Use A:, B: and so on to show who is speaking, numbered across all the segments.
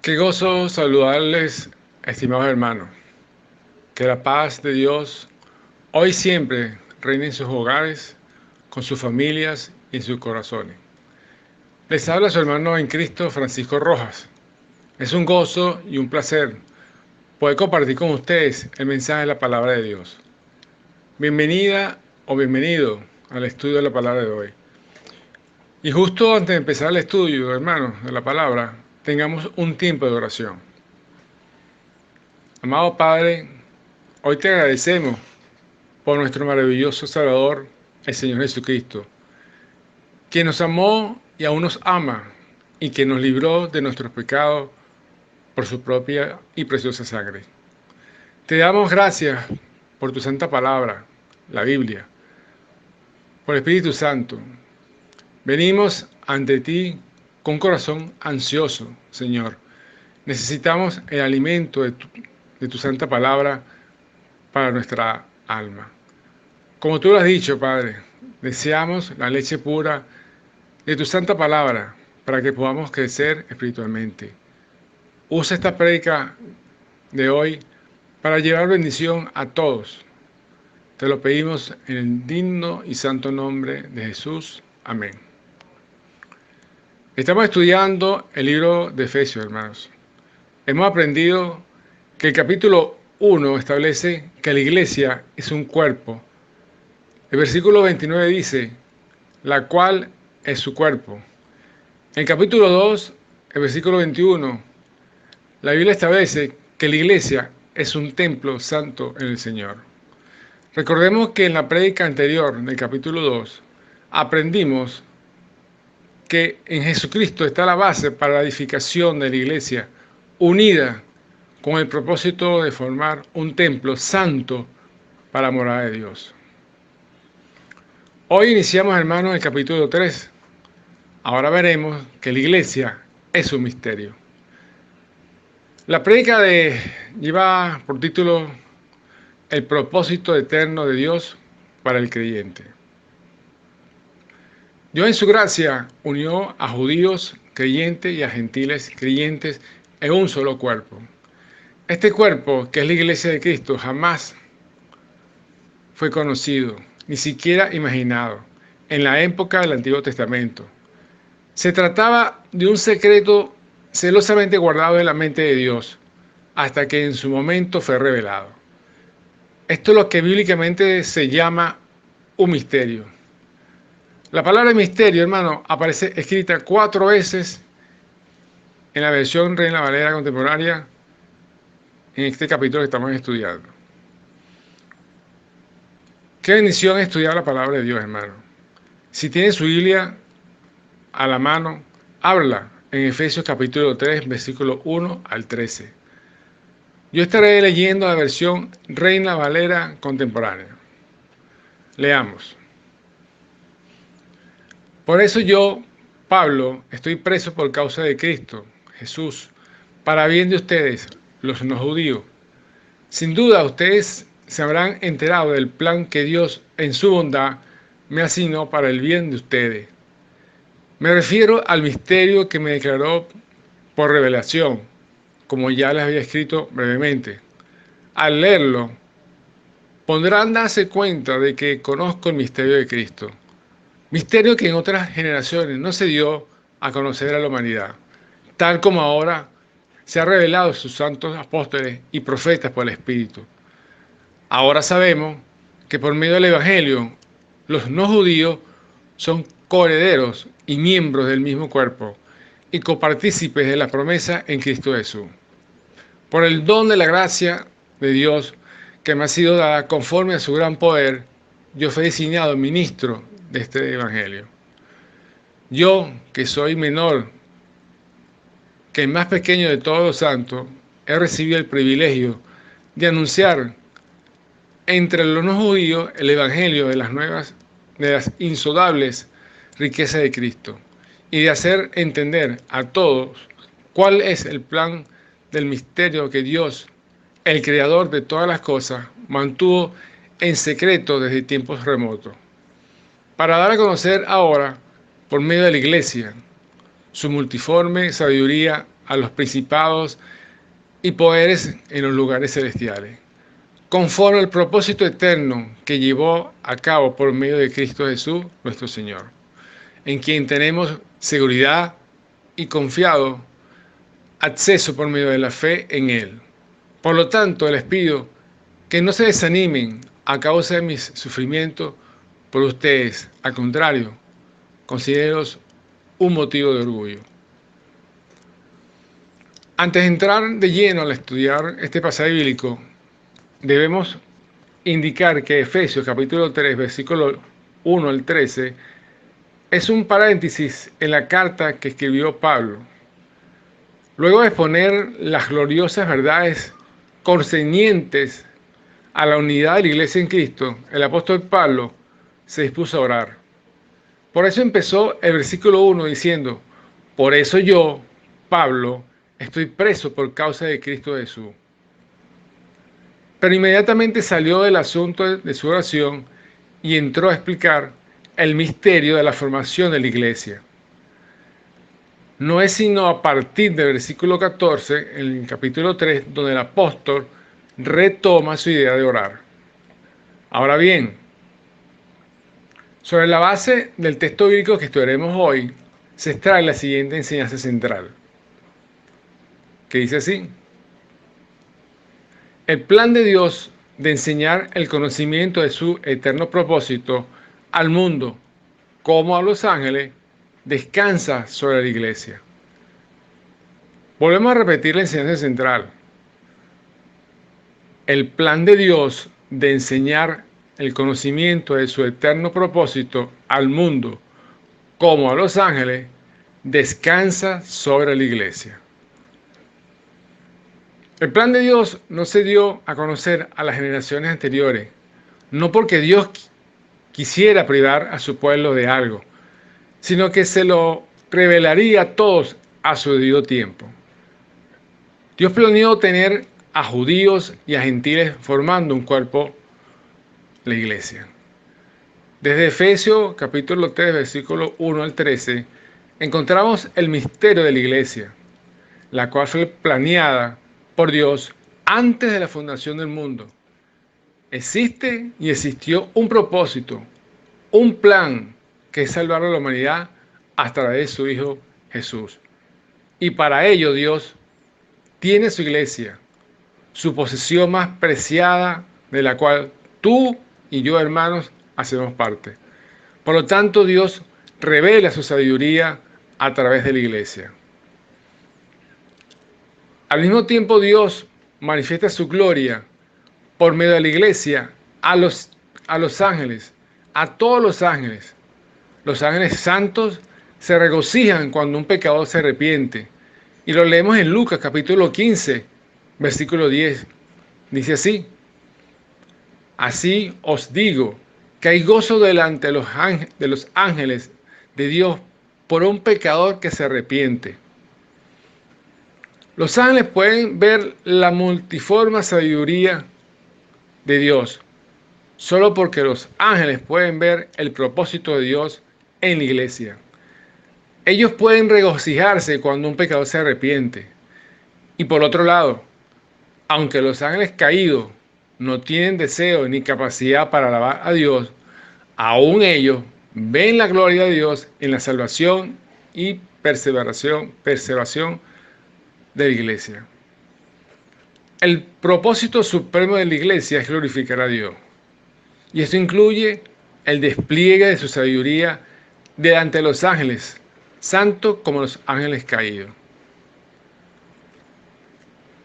A: Qué gozo saludarles, estimados hermanos. Que la paz de Dios hoy y siempre reine en sus hogares, con sus familias y en sus corazones. Les habla su hermano en Cristo, Francisco Rojas. Es un gozo y un placer poder compartir con ustedes el mensaje de la palabra de Dios. Bienvenida o bienvenido al estudio de la palabra de hoy. Y justo antes de empezar el estudio, hermanos, de la palabra, tengamos un tiempo de oración. Amado Padre, hoy te agradecemos por nuestro maravilloso Salvador, el Señor Jesucristo, quien nos amó y aún nos ama y que nos libró de nuestros pecados por su propia y preciosa sangre. Te damos gracias por tu santa palabra, la Biblia, por el Espíritu Santo. Venimos ante ti con un corazón ansioso, Señor. Necesitamos el alimento de tu santa palabra para nuestra alma. Como tú lo has dicho, Padre, deseamos la leche pura de tu santa palabra para que podamos crecer espiritualmente. Usa esta prédica de hoy para llevar bendición a todos. Te lo pedimos en el digno y santo nombre de Jesús. Amén. Estamos estudiando el libro de Efesios, hermanos. Hemos aprendido que el capítulo 1 establece que la iglesia es un cuerpo. El versículo 29 dice, la cual es su cuerpo. En el capítulo 2, el versículo 21, la Biblia establece que la iglesia es un templo santo en el Señor. Recordemos que en la prédica anterior, del capítulo 2, aprendimos que en Jesucristo está la base para la edificación de la iglesia, unida con el propósito de formar un templo santo para la morada de Dios. Hoy iniciamos, hermanos, el capítulo 3. Ahora veremos que la iglesia es un misterio. La prédica lleva por título El propósito eterno de Dios para el creyente. Dios en su gracia unió a judíos creyentes y a gentiles creyentes en un solo cuerpo. Este cuerpo, que es la iglesia de Cristo, jamás fue conocido, ni siquiera imaginado, en la época del Antiguo Testamento. Se trataba de un secreto celosamente guardado en la mente de Dios, hasta que en su momento fue revelado. Esto es lo que bíblicamente se llama un misterio. La palabra misterio, hermano, aparece escrita 4 veces en la versión Reina Valera contemporánea en este capítulo que estamos estudiando. Qué bendición estudiar la palabra de Dios, hermano. Si tiene su Biblia a la mano, ábrala en Efesios capítulo 3, versículo 1 al 13. Yo estaré leyendo la versión Reina Valera contemporánea. Leamos. Por eso yo, Pablo, estoy preso por causa de Cristo, Jesús, para bien de ustedes, los no judíos. Sin duda ustedes se habrán enterado del plan que Dios en su bondad me asignó para el bien de ustedes. Me refiero al misterio que me declaró por revelación, como ya les había escrito brevemente. Al leerlo, podrán darse cuenta de que conozco el misterio de Cristo. Misterio que en otras generaciones no se dio a conocer a la humanidad, tal como ahora se ha revelado a sus santos apóstoles y profetas por el Espíritu. Ahora sabemos que por medio del Evangelio, los no judíos son coherederos y miembros del mismo cuerpo y copartícipes de la promesa en Cristo Jesús. Por el don de la gracia de Dios que me ha sido dada conforme a su gran poder, yo fui designado ministro de este Evangelio. Yo, que soy menor que el más pequeño de todos los santos, he recibido el privilegio de anunciar entre los no judíos el Evangelio de las insondables riquezas de Cristo y de hacer entender a todos cuál es el plan del misterio que Dios, el creador de todas las cosas, mantuvo en secreto desde tiempos remotos, para dar a conocer ahora, por medio de la iglesia, su multiforme sabiduría a los principados y poderes en los lugares celestiales, conforme al propósito eterno que llevó a cabo por medio de Cristo Jesús, nuestro Señor, en quien tenemos seguridad y confiado acceso por medio de la fe en Él. Por lo tanto, les pido que no se desanimen a causa de mis sufrimientos por ustedes. Al contrario, considérenlos un motivo de orgullo. Antes de entrar de lleno al estudiar este pasaje bíblico, debemos indicar que Efesios capítulo 3, versículo 1 al 13, es un paréntesis en la carta que escribió Pablo. Luego de exponer las gloriosas verdades concernientes a la unidad de la iglesia en Cristo, el apóstol Pablo se dispuso a orar. Por eso empezó el versículo 1 diciendo: por eso yo, Pablo, estoy preso por causa de Cristo Jesús. Pero inmediatamente salió del asunto de su oración y entró a explicar el misterio de la formación de la iglesia. No es sino a partir del versículo 14, en el capítulo 3, donde el apóstol retoma su idea de orar. Ahora bien, sobre la base del texto bíblico que estudiaremos hoy, se extrae la siguiente enseñanza central, que dice así: el plan de Dios de enseñar el conocimiento de su eterno propósito al mundo como a los ángeles descansa sobre la iglesia. Volvemos a repetir la enseñanza central. El plan de Dios de enseñar el conocimiento de su eterno propósito al mundo como a los ángeles descansa sobre la iglesia. El plan de Dios no se dio a conocer a las generaciones anteriores, no porque Dios quisiera privar a su pueblo de algo, sino que se lo revelaría a todos a su debido tiempo. Dios planeó tener a judíos y a gentiles formando un cuerpo, la iglesia. Desde Efesios capítulo 3, versículo 1 al 13, encontramos el misterio de la iglesia, la cual fue planeada por Dios antes de la fundación del mundo. Existe y existió un propósito, un plan que es salvar a la humanidad a través de su Hijo Jesús. Y para ello Dios tiene su iglesia, su posesión más preciada, de la cual tú y yo, hermanos, hacemos parte. Por lo tanto, Dios revela su sabiduría a través de la iglesia. Al mismo tiempo, Dios manifiesta su gloria por medio de la iglesia a los ángeles, a todos los ángeles. Los ángeles santos se regocijan cuando un pecador se arrepiente. Y lo leemos en Lucas capítulo 15, versículo 10. Dice así: así os digo que hay gozo delante de los ángeles de Dios por un pecador que se arrepiente. Los ángeles pueden ver la multiforme sabiduría de Dios, solo porque los ángeles pueden ver el propósito de Dios en la iglesia. Ellos pueden regocijarse cuando un pecador se arrepiente. Y por otro lado, aunque los ángeles caídos no tienen deseo ni capacidad para alabar a Dios, aún ellos ven la gloria de Dios en la salvación y perseveración de la iglesia. El propósito supremo de la iglesia es glorificar a Dios. Y esto incluye el despliegue de su sabiduría delante de los ángeles, santos como los ángeles caídos.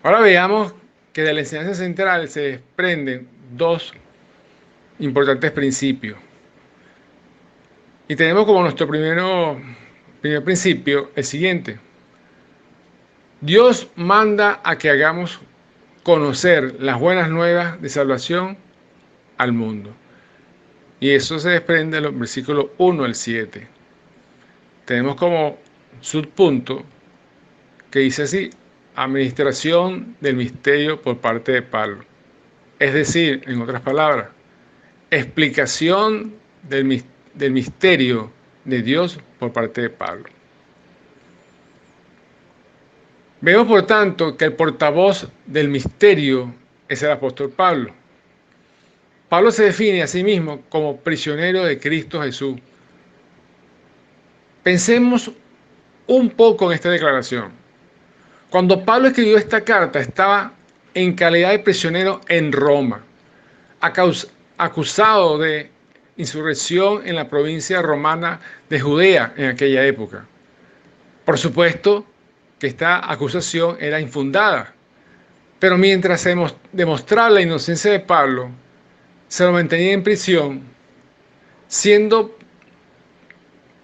A: Ahora veamos que de la enseñanza central se desprenden dos importantes principios. Y tenemos como nuestro primer principio el siguiente: Dios manda a que hagamos conocer las buenas nuevas de salvación al mundo. Y eso se desprende de los versículos 1 al 7. Tenemos como subpunto que dice así: administración del misterio por parte de Pablo. Es decir, en otras palabras, explicación del misterio de Dios por parte de Pablo. Vemos, por tanto, que el portavoz del misterio es el apóstol Pablo. Pablo se define a sí mismo como prisionero de Cristo Jesús. Pensemos un poco en esta declaración. Cuando Pablo escribió esta carta, estaba en calidad de prisionero en Roma, acusado de insurrección en la provincia romana de Judea en aquella época. Por supuesto que esta acusación era infundada, pero mientras se demostraba la inocencia de Pablo, se lo mantenía en prisión, siendo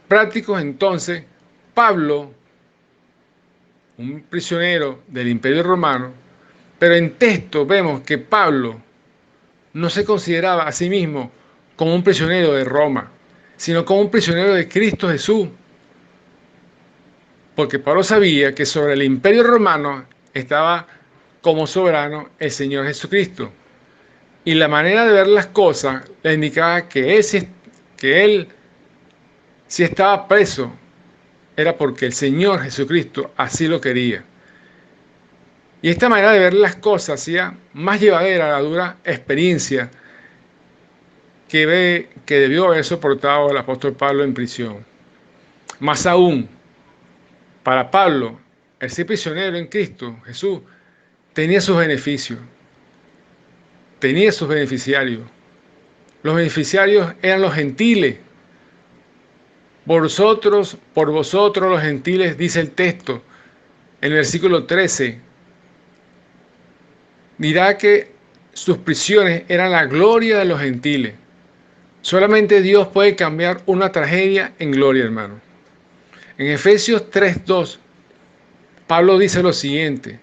A: prácticos entonces, Pablo, un prisionero del Imperio Romano, pero en texto vemos que Pablo no se consideraba a sí mismo como un prisionero de Roma, sino como un prisionero de Cristo Jesús, porque Pablo sabía que sobre el Imperio Romano estaba como soberano el Señor Jesucristo. Y la manera de ver las cosas le indicaba que él si estaba preso era porque el Señor Jesucristo así lo quería. Y esta manera de ver las cosas hacía más llevadera la dura experiencia que debió haber soportado el apóstol Pablo en prisión. Más aún, para Pablo, el ser prisionero en Cristo Jesús tenía sus beneficios, tenía sus beneficiarios. Los beneficiarios eran los gentiles. Por vosotros los gentiles, dice el texto, en el versículo 13, dirá que sus prisiones eran la gloria de los gentiles. Solamente Dios puede cambiar una tragedia en gloria, hermano. En Efesios 3:2, Pablo dice lo siguiente: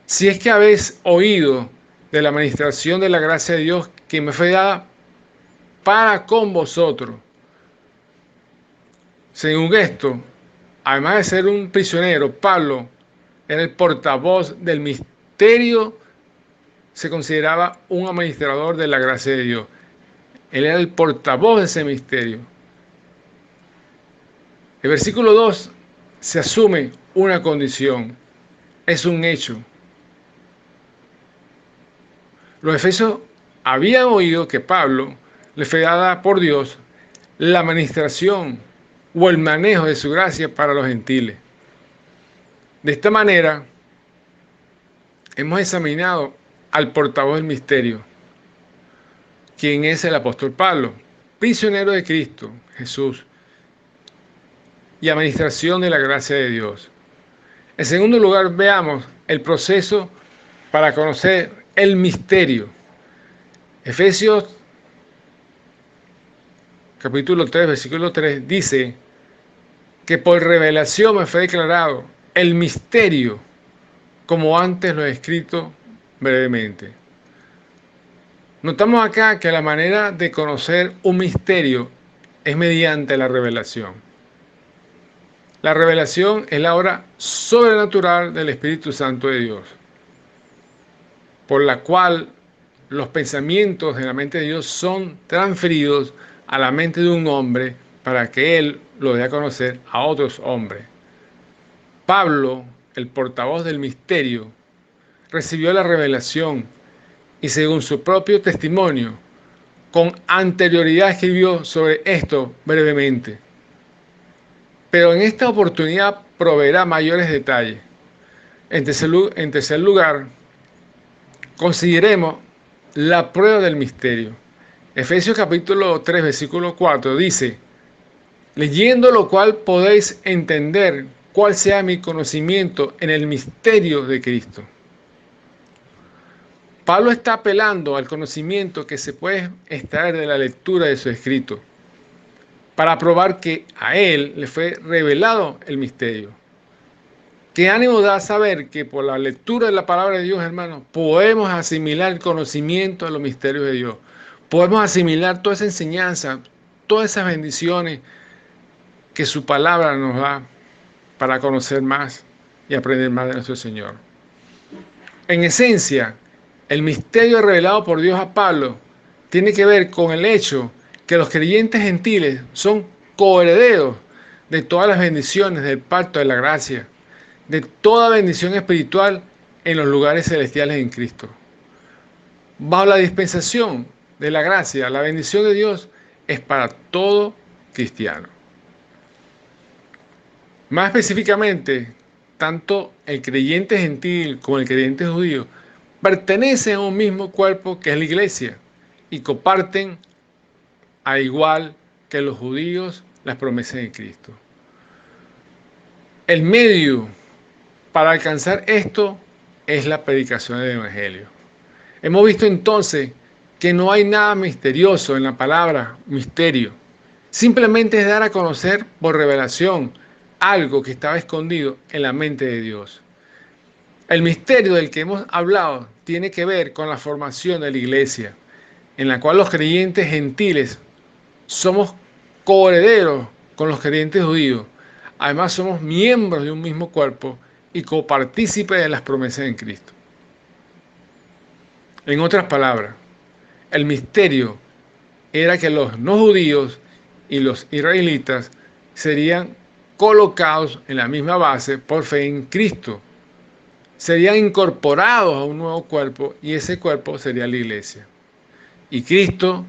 A: si es que habéis oído de la administración de la gracia de Dios que me fue dada para con vosotros. Según esto, además de ser un prisionero, Pablo era el portavoz del misterio, se consideraba un administrador de la gracia de Dios. Él era el portavoz de ese misterio. El versículo 2 se asume una condición, es un hecho. Los efesios habían oído que Pablo le fue dada por Dios la administración o el manejo de su gracia para los gentiles. De esta manera, hemos examinado al portavoz del misterio, quien es el apóstol Pablo, prisionero de Cristo Jesús y administración de la gracia de Dios. En segundo lugar, veamos el proceso para conocer el misterio. Efesios capítulo 3, versículo 3 dice que por revelación me fue declarado el misterio, como antes lo he escrito brevemente. Notamos acá que la manera de conocer un misterio es mediante la revelación. La revelación es la obra sobrenatural del Espíritu Santo de Dios, por la cual los pensamientos de la mente de Dios son transferidos a la mente de un hombre para que él lo dé a conocer a otros hombres. Pablo, el portavoz del misterio, recibió la revelación y según su propio testimonio, con anterioridad escribió sobre esto brevemente. Pero en esta oportunidad proveerá mayores detalles. En tercer lugar, consideremos la prueba del misterio. Efesios capítulo 3, versículo 4 dice: leyendo lo cual podéis entender cuál sea mi conocimiento en el misterio de Cristo. Pablo está apelando al conocimiento que se puede extraer de la lectura de su escrito, para probar que a él le fue revelado el misterio. Qué ánimo da saber que por la lectura de la palabra de Dios, hermanos, podemos asimilar el conocimiento de los misterios de Dios. Podemos asimilar toda esa enseñanza, todas esas bendiciones que su palabra nos da para conocer más y aprender más de nuestro Señor. En esencia, el misterio revelado por Dios a Pablo tiene que ver con el hecho que los creyentes gentiles son coherederos de todas las bendiciones del pacto de la gracia de toda bendición espiritual en los lugares celestiales en Cristo. Bajo la dispensación de la gracia, la bendición de Dios es para todo cristiano. Más específicamente, tanto el creyente gentil como el creyente judío pertenecen a un mismo cuerpo que es la iglesia y comparten, al igual que los judíos, las promesas de Cristo. El medio para alcanzar esto es la predicación del Evangelio. Hemos visto entonces que no hay nada misterioso en la palabra misterio. Simplemente es dar a conocer por revelación algo que estaba escondido en la mente de Dios. El misterio del que hemos hablado tiene que ver con la formación de la iglesia, en la cual los creyentes gentiles somos coherederos con los creyentes judíos. Además, somos miembros de un mismo cuerpo y copartícipes de las promesas en Cristo. En otras palabras, el misterio era que los no judíos y los israelitas serían colocados en la misma base por fe en Cristo. Serían incorporados a un nuevo cuerpo y ese cuerpo sería la iglesia. Y Cristo,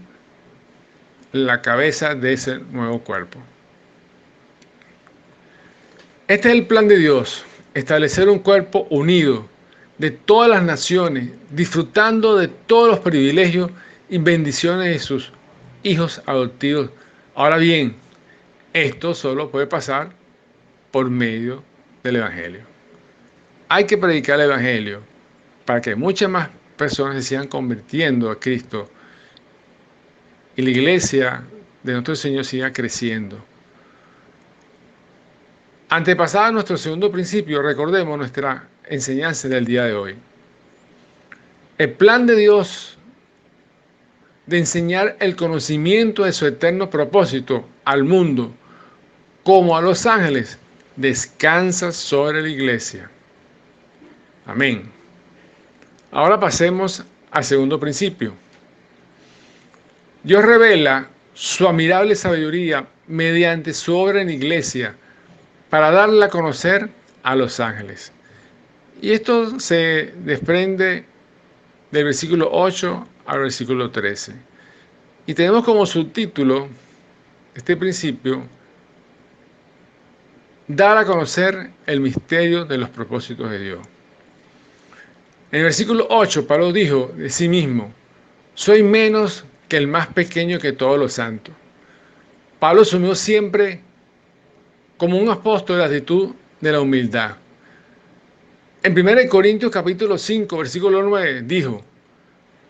A: la cabeza de ese nuevo cuerpo. Este es el plan de Dios, establecer un cuerpo unido de todas las naciones, disfrutando de todos los privilegios y bendiciones de sus hijos adoptivos. Ahora bien, esto solo puede pasar por medio del Evangelio. Hay que predicar el Evangelio para que muchas más personas se sigan convirtiendo a Cristo y la iglesia de nuestro Señor siga creciendo. Antepasado a nuestro segundo principio, recordemos nuestra enseñanza del día de hoy. El plan de Dios de enseñar el conocimiento de su eterno propósito al mundo, como a los ángeles, descansa sobre la iglesia. Amén. Ahora pasemos al segundo principio. Dios revela su admirable sabiduría mediante su obra en la iglesia para darla a conocer a los ángeles. Y esto se desprende del versículo 8 al versículo 13. Y tenemos como subtítulo este principio: dar a conocer el misterio de los propósitos de Dios. En el versículo 8, Pablo dijo de sí mismo: soy menos que el más pequeño que todos los santos. Pablo asumió siempre como un apóstol la actitud de la humildad. En 1 Corintios capítulo 5, versículo 9, dijo: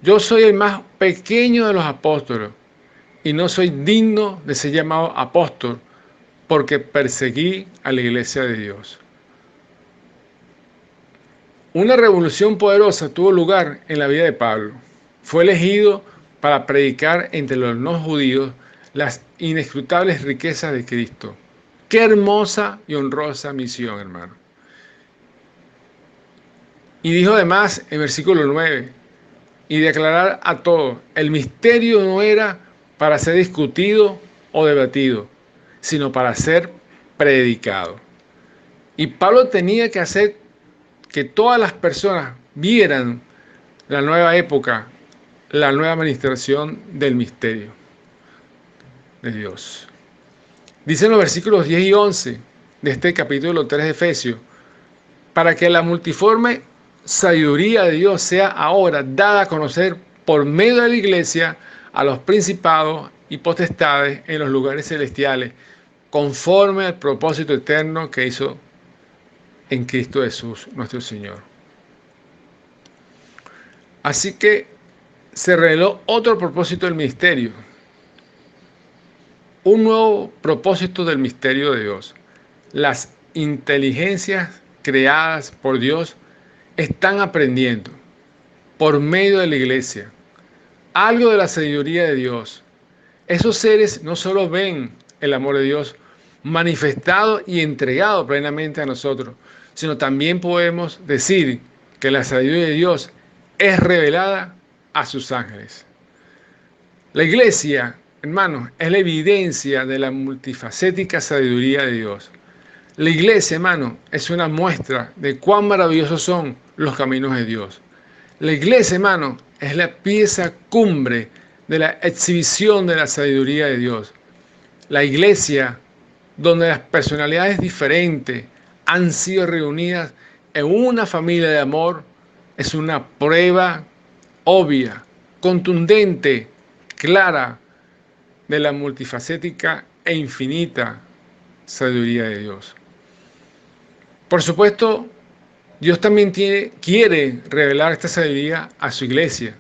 A: yo soy el más pequeño de los apóstoles y no soy digno de ser llamado apóstol porque perseguí a la iglesia de Dios. Una revolución poderosa tuvo lugar en la vida de Pablo. Fue elegido para predicar entre los no judíos las inescrutables riquezas de Cristo. Qué hermosa y honrosa misión, hermano. Y dijo además en versículo 9, y declarar a todos: el misterio no era para ser discutido o debatido, sino para ser predicado. Y Pablo tenía que hacer que todas las personas vieran la nueva época, la nueva administración del misterio de Dios. Dicen los versículos 10 y 11 de este capítulo 3 de Efesios: para que la multiforme sabiduría de Dios sea ahora dada a conocer por medio de la iglesia a los principados y potestades en los lugares celestiales, conforme al propósito eterno que hizo en Cristo Jesús, nuestro Señor. Así que se reveló otro propósito del ministerio, un nuevo propósito del misterio de Dios. Las inteligencias creadas por Dios están aprendiendo por medio de la iglesia algo de la sabiduría de Dios. Esos seres no solo ven el amor de Dios manifestado y entregado plenamente a nosotros, sino también podemos decir que la sabiduría de Dios es revelada a sus ángeles. La iglesia, hermanos, es la evidencia de la multifacética sabiduría de Dios. La iglesia, hermano, es una muestra de cuán maravillosos son los caminos de Dios. La iglesia, hermano, es la pieza cumbre de la exhibición de la sabiduría de Dios. La iglesia, donde las personalidades diferentes han sido reunidas en una familia de amor, es una prueba obvia, contundente, clara de la multifacética e infinita sabiduría de Dios. Por supuesto, Dios también quiere revelar esta sabiduría a su iglesia.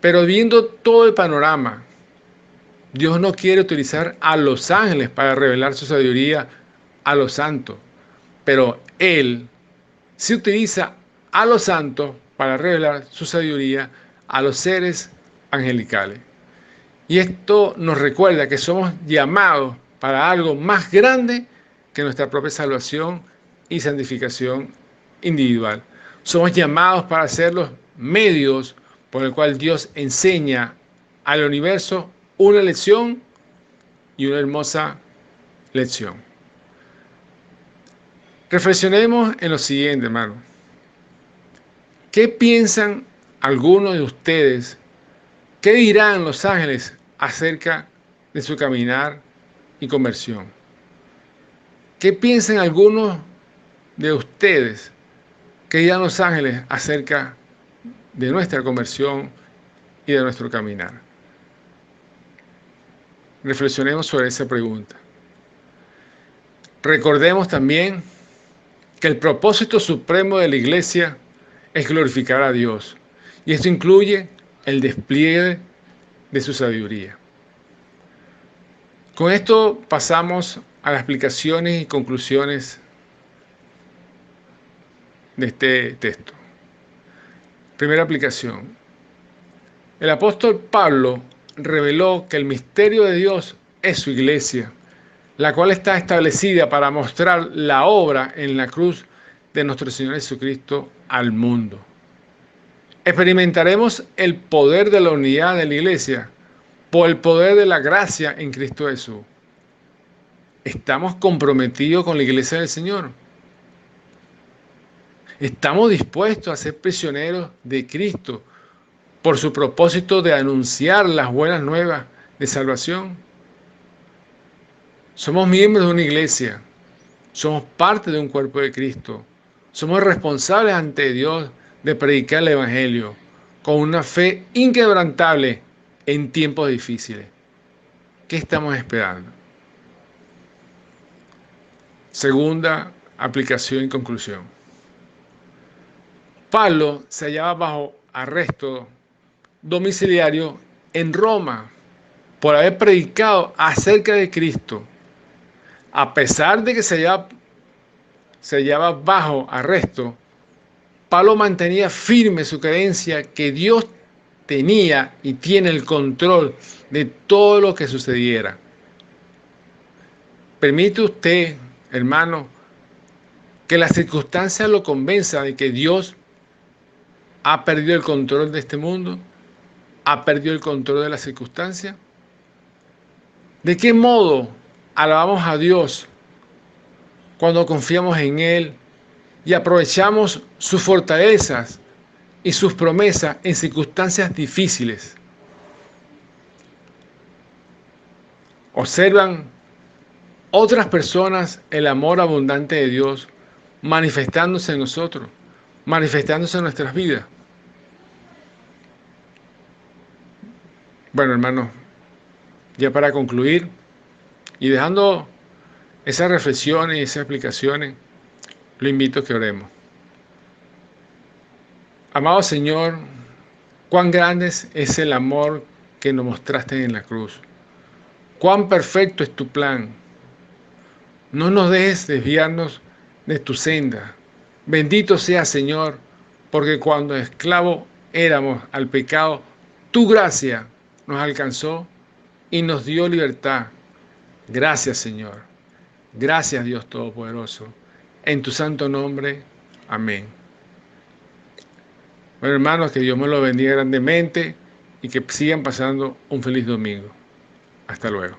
A: Pero viendo todo el panorama, Dios no quiere utilizar a los ángeles para revelar su sabiduría a los santos. Pero Él sí utiliza a los santos para revelar su sabiduría a los seres angelicales. Y esto nos recuerda que somos llamados para algo más grande que nuestra propia salvación y santificación individual. Somos llamados para ser los medios por el cual Dios enseña al universo una lección y una hermosa lección. Reflexionemos en lo siguiente, hermano. ¿Qué piensan algunos de ustedes? ¿Qué dirán los ángeles acerca de su caminar y conversión? ¿Qué piensan algunos de ustedes? ¿Qué dirán los ángeles acerca de nuestra conversión y de nuestro caminar? Reflexionemos sobre esa pregunta. Recordemos también que el propósito supremo de la iglesia es glorificar a Dios. Y esto incluye el despliegue de su sabiduría. Con esto pasamos a las explicaciones y conclusiones de este texto. Primera aplicación. El apóstol Pablo reveló que el misterio de Dios es su iglesia, la cual está establecida para mostrar la obra en la cruz de nuestro Señor Jesucristo al mundo. Experimentaremos el poder de la unidad de la iglesia por el poder de la gracia en Cristo Jesús. ¿Estamos comprometidos con la iglesia del Señor? ¿Estamos dispuestos a ser prisioneros de Cristo por su propósito de anunciar las buenas nuevas de salvación? Somos miembros de una iglesia, somos parte de un cuerpo de Cristo, somos responsables ante Dios de predicar el Evangelio con una fe inquebrantable en tiempos difíciles. ¿Qué estamos esperando? Segunda aplicación y conclusión. Pablo se hallaba bajo arresto domiciliario en Roma por haber predicado acerca de Cristo. A pesar de que se hallaba bajo arresto, Pablo mantenía firme su creencia que Dios tenía y tiene el control de todo lo que sucediera. ¿Permite usted, hermano, que las circunstancias lo convenzan de que Dios ha perdido el control de este mundo? ¿Ha perdido el control de las circunstancias? ¿De qué modo alabamos a Dios cuando confiamos en Él y aprovechamos sus fortalezas y sus promesas en circunstancias difíciles? ¿Observan otras personas el amor abundante de Dios manifestándose en nosotros, manifestándose en nuestras vidas? Bueno, hermanos, ya para concluir y dejando esas reflexiones y esas explicaciones, lo invito a que oremos. Amado Señor, cuán grande es el amor que nos mostraste en la cruz. Cuán perfecto es tu plan. No nos dejes desviarnos de tu senda. Bendito sea, Señor, porque cuando esclavos éramos al pecado, tu gracia nos alcanzó y nos dio libertad. Gracias, Señor. Gracias, Dios Todopoderoso. En tu santo nombre. Amén. Bueno, hermanos, que Dios me lo bendiga grandemente y que sigan pasando un feliz domingo. Hasta luego.